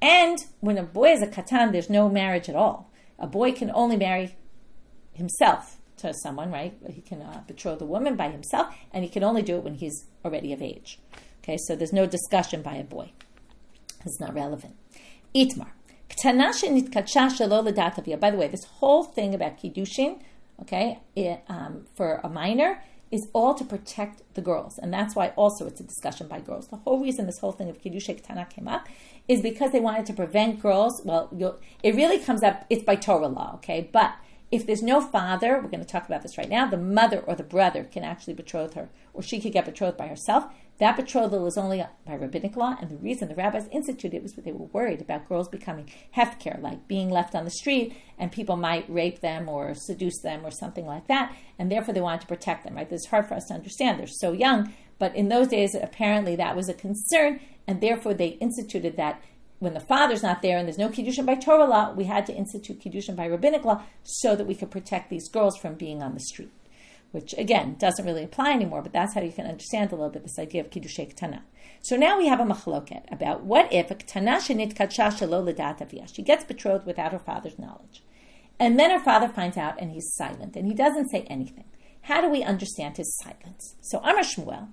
and when a boy is a katan, there's no marriage at all. A boy can only marry himself to someone, right? He can betroth a woman by himself, and he can only do it when he's already of age. Okay, so there's no discussion by a boy. It's not relevant. Itmar. By the way, this whole thing about Kiddushin, okay, for a minor, is all to protect the girls. And that's why also it's a discussion by girls. The whole reason this whole thing of Kiddushin Ktana came up is because they wanted to prevent girls. Well, it really comes up, it's by Torah law, okay? But if there's no father, we're going to talk about this right now, the mother or the brother can actually betroth her, or she could get betrothed by herself. That betrothal is only by rabbinic law, and the reason the rabbis instituted it was because they were worried about girls becoming hefker, like being left on the street, and people might rape them or seduce them or something like that, and therefore they wanted to protect them, right? This is hard for us to understand. They're so young, but in those days, apparently that was a concern, and therefore they instituted that when the father's not there and there's no Kiddushin by Torah law, we had to institute Kiddushin by rabbinic law so that we could protect these girls from being on the street. which again doesn't really apply anymore, but that's how you can understand a little bit this idea of Kiddushay Ketana. So now we have a machloket about what if a Ketana shenitkadsha shelo l'dat aviyah. She gets betrothed without her father's knowledge. And then her father finds out and he's silent and he doesn't say anything. How do we understand his silence? So Amar Shmuel,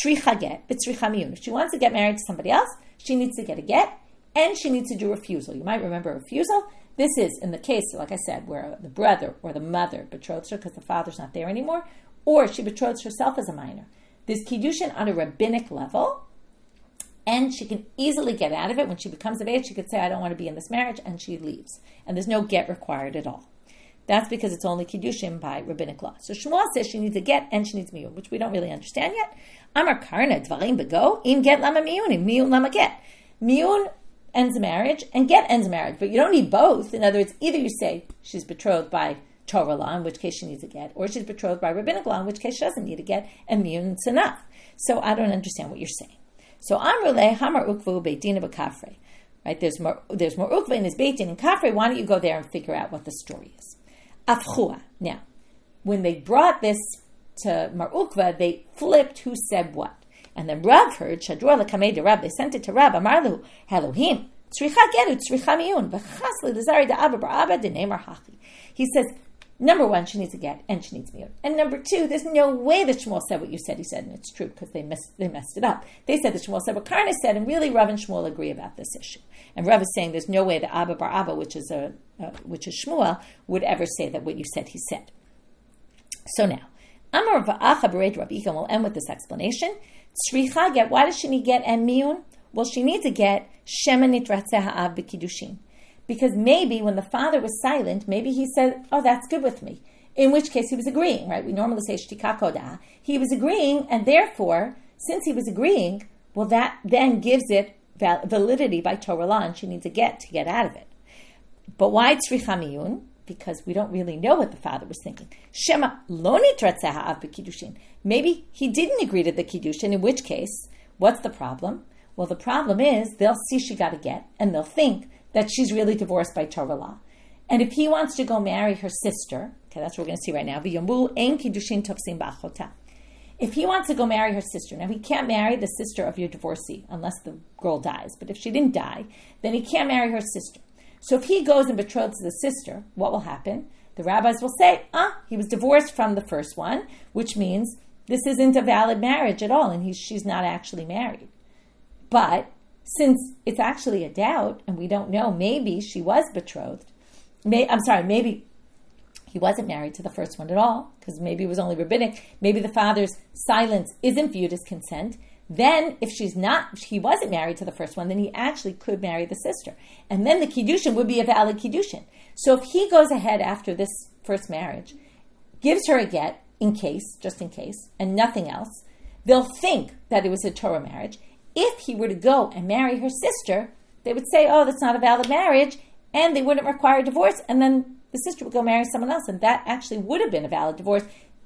tzricha get, b'tzricha miyun. If she wants to get married to somebody else, she needs to get a get and she needs to do refusal. You might remember refusal. This is in the case, like I said, where the brother or the mother betroths her because the father's not there anymore, or she betroths herself as a minor. There's Kiddushin on a rabbinic level, and she can easily get out of it. When she becomes of age, she could say, I don't want to be in this marriage, and she leaves. And there's no get required at all. That's because it's only Kiddushin by rabbinic law. So Shmuel says she needs a get and she needs miyun, which we don't really understand yet. Amar karna dvarim bego, im get lama miyun, im miyun lama get. Miyun ends a marriage and get ends a marriage, but you don't need both. In other words, either you say she's betrothed by Torah law, in which case she needs a get, or she's betrothed by rabbinic law, in which case she doesn't need a get, and miyun's enough. So I don't understand what you're saying. So Amruleh Hamar Ukvu Beitina B'Kafrei. Right? There's more Ukva in his Beitin and Kafrei. Why don't you go there and figure out what the story is? Afchua. Now, when they brought this to Mar Ukva, they flipped who said what. And then Rav heard, Shadrua l'kamei de Rav, they sent it to Rav, Amarlu, Elohim, tzricha geru, tzricha miyun, v'chas l'dazari da'aba bar'aba de'nemar hachi. He says, number one, she needs a get, and she needs miyun. And number two, there's no way that Shmuel said what you said. He said, and it's true, because they messed it up. They said that Shmuel said what Karna said, and really Rav and Shmuel agree about this issue. And Rav is saying there's no way that Abba bar Abba, which is Shmuel, would ever say that what you said, he said. So now, Amar va'acha b'reit Rabbi Yehuda, we'll end with this explanation. Tzricha get, why does she need get and miyun? Well, she needs a get, shema nitratzeh ha'av b'kiddushin. Because maybe when the father was silent, maybe he said, oh, that's good with me. In which case he was agreeing, right? We normally say shtika kodah. He was agreeing, and therefore, since he was agreeing, well, that then gives it validity by Torah law, and she needs a get to get out of it. But why tzricha miyun? Because we don't really know what the father was thinking. Shema lo nitratzeh ha'av b'kiddushin. Maybe he didn't agree to the kiddushin, in which case, what's the problem? Well, the problem is they'll see she got a get, and they'll think that she's really divorced by Torah law. And if he wants to go marry her sister, okay, that's what we're going to see right now. V'yomru ein kiddushin tofsim ba'achota. If he wants to go marry her sister, now he can't marry the sister of your divorcee unless the girl dies. But if she didn't die, then he can't marry her sister. So if he goes and betroths the sister, what will happen? The rabbis will say, he was divorced from the first one, which means this isn't a valid marriage at all, and she's not actually married. But since it's actually a doubt, and we don't know, maybe she was betrothed. Maybe he wasn't married to the first one at all, because maybe it was only rabbinic. Maybe the father's silence isn't viewed as consent. Then, if he wasn't married to the first one, then he actually could marry the sister. And then the Kiddushin would be a valid Kiddushin. So if he goes ahead after this first marriage, gives her a get, just in case, and nothing else, they'll think that it was a Torah marriage. If he were to go and marry her sister, they would say, oh, that's not a valid marriage, and they wouldn't require a divorce, and then the sister would go marry someone else, and that actually would have been a valid divorce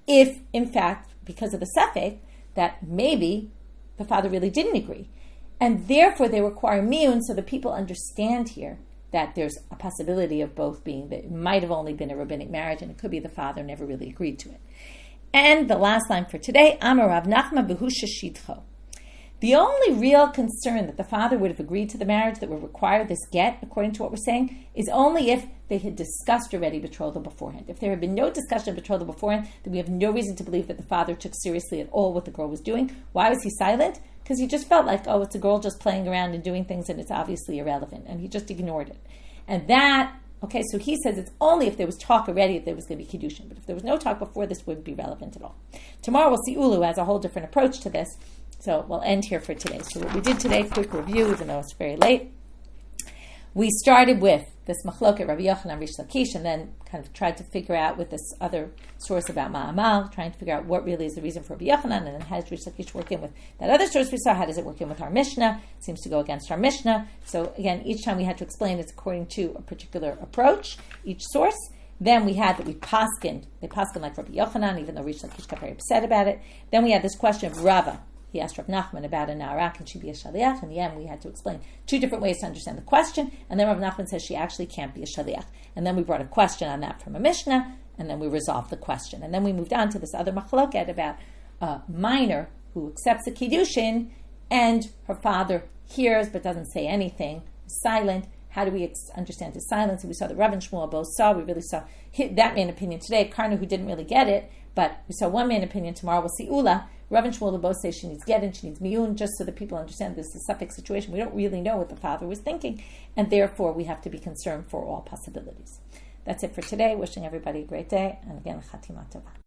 if, in fact, because of the safek, that maybe the father really didn't agree. And therefore they require miyun, so that people understand here that there's a possibility of both being, that it might have only been a rabbinic marriage, and it could be the father never really agreed to it. And the last line for today, Amar Rav Nachman b'hu sheshidcho. The only real concern that the father would have agreed to the marriage that would require this get, according to what we're saying, is only if they had discussed already betrothal beforehand. If there had been no discussion of betrothal beforehand, then we have no reason to believe that the father took seriously at all what the girl was doing. Why was he silent? Because he just felt like, oh, it's a girl just playing around and doing things and it's obviously irrelevant. And he just ignored it. And that, okay, so he says it's only if there was talk already if there was going to be Kiddushin. But if there was no talk before, this wouldn't be relevant at all. Tomorrow we'll see Ulu has a whole different approach to this. So we'll end here for today. So what we did today, quick review, even though it's very late. We started with this machloket, Rabbi Yochanan, Reish Lakish, and then kind of tried to figure out with this other source about maamar, trying to figure out what really is the reason for Rabbi Yochanan, and then how does Reish Lakish work in with that other source we saw? How does it work in with our Mishna? It seems to go against our Mishna. So again, each time we had to explain it's according to a particular approach, each source. Then we had that they paskin like Rabbi Yochanan, even though Reish Lakish got very upset about it. Then we had this question of Rava. He asked Rav Nachman about a naara, can she be a shaliach? In the end, we had to explain two different ways to understand the question, and then Rav Nachman says she actually can't be a shaliach. And then we brought a question on that from a Mishnah, and then we resolved the question. And then we moved on to this other machloket about a minor who accepts a Kiddushin and her father hears but doesn't say anything, silent. How do we understand his silence? And we saw that Rav and Shmuel both saw. We really saw that main opinion today. Karnu, who didn't really get it, but we saw one main opinion. Tomorrow we'll see Ulla. Rav and Shmuel both say she needs Gittin, she needs miyun, just so that people understand this is a suffix situation. We don't really know what the father was thinking, and therefore we have to be concerned for all possibilities. That's it for today. Wishing everybody a great day, and again, Chatima Tova.